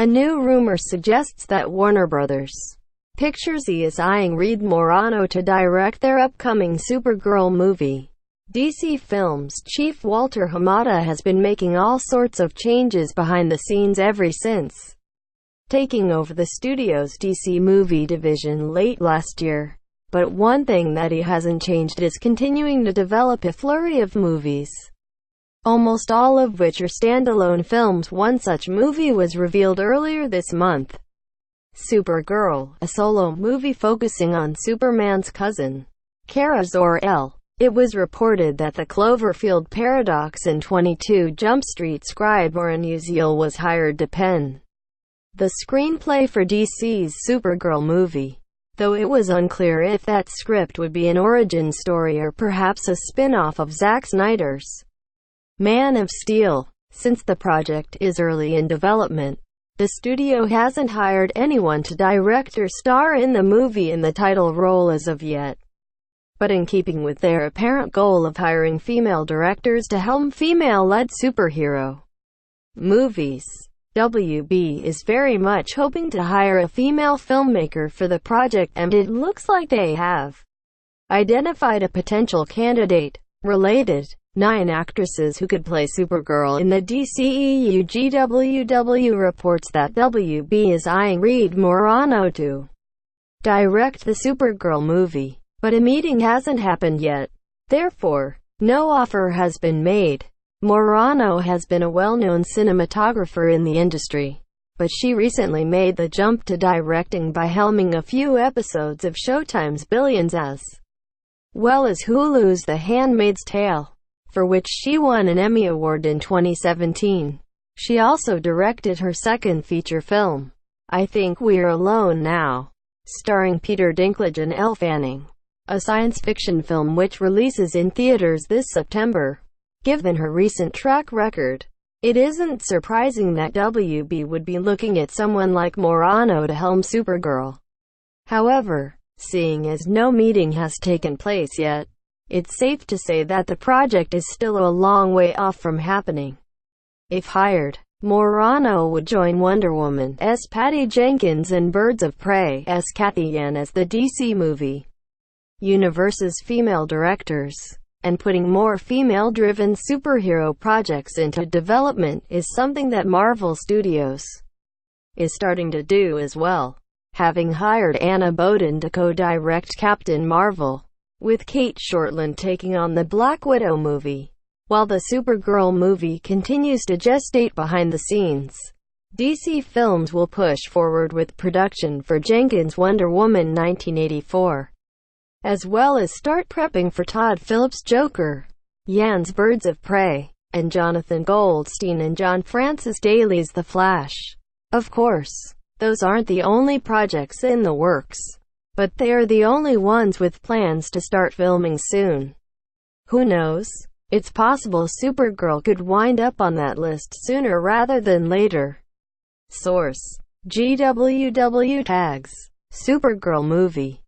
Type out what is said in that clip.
A new rumor suggests that Warner Brothers. Pictures is eyeing Reed Morano to direct their upcoming Supergirl movie. DC Films chief Walter Hamada has been making all sorts of changes behind the scenes ever since taking over the studio's DC movie division late last year. But one thing that he hasn't changed is continuing to develop a flurry of movies, almost all of which are standalone films. One such movie was revealed earlier this month. Supergirl, a solo movie focusing on Superman's cousin, Kara Zor-El. It was reported that the Cloverfield Paradox and 22 Jump Street scribe Oren Uziel was hired to pen the screenplay for DC's Supergirl movie, though it was unclear if that script would be an origin story or perhaps a spin-off of Zack Snyders' Man of Steel. Since the project is early in development, the studio hasn't hired anyone to direct or star in the movie in the title role as of yet. But in keeping with their apparent goal of hiring female directors to helm female-led superhero movies, WB is very much hoping to hire a female filmmaker for the project, and it looks like they have identified a potential candidate. Related, 9 actresses who could play Supergirl in the DCEU. GWW reports that WB is eyeing Reed Morano to direct the Supergirl movie, but a meeting hasn't happened yet. Therefore, no offer has been made. Morano has been a well-known cinematographer in the industry, but she recently made the jump to directing by helming a few episodes of Showtimes Billions as well as Hulus The Handmaids Tale, for which she won an Emmy Award in 2017. She also directed her second feature film, I Think We're Alone Now, starring Peter Dinklage and Elle Fanning, a science fiction film which releases in theaters this September. Given her recent track record, it isn't surprising that WB would be looking at someone like Morano to helm Supergirl. However, seeing as no meeting has taken place yet, it's safe to say that the project is still a long way off from happening. If hired, Morano would join Wonder Woman's Patty Jenkins and Birds of Prey's Cathy Yan as the DC movie universe's female directors, and putting more female-driven superhero projects into development is something that Marvel Studios is starting to do as well, having hired Anna Boden to co-direct Captain Marvel, with Cate Shortland taking on the Black Widow movie. While the Supergirl movie continues to gestate behind the scenes, DC Films will push forward with production for Jenkins' Wonder Woman 1984, as well as start prepping for Todd Phillips' Joker, Yan's Birds of Prey, and Jonathan Goldstein and John Francis Daly's The Flash. Of course, those aren't the only projects in the works, but they are the only ones with plans to start filming soon. Who knows? It's possible Supergirl could wind up on that list sooner rather than later. Source: GWW Tags. Supergirl movie.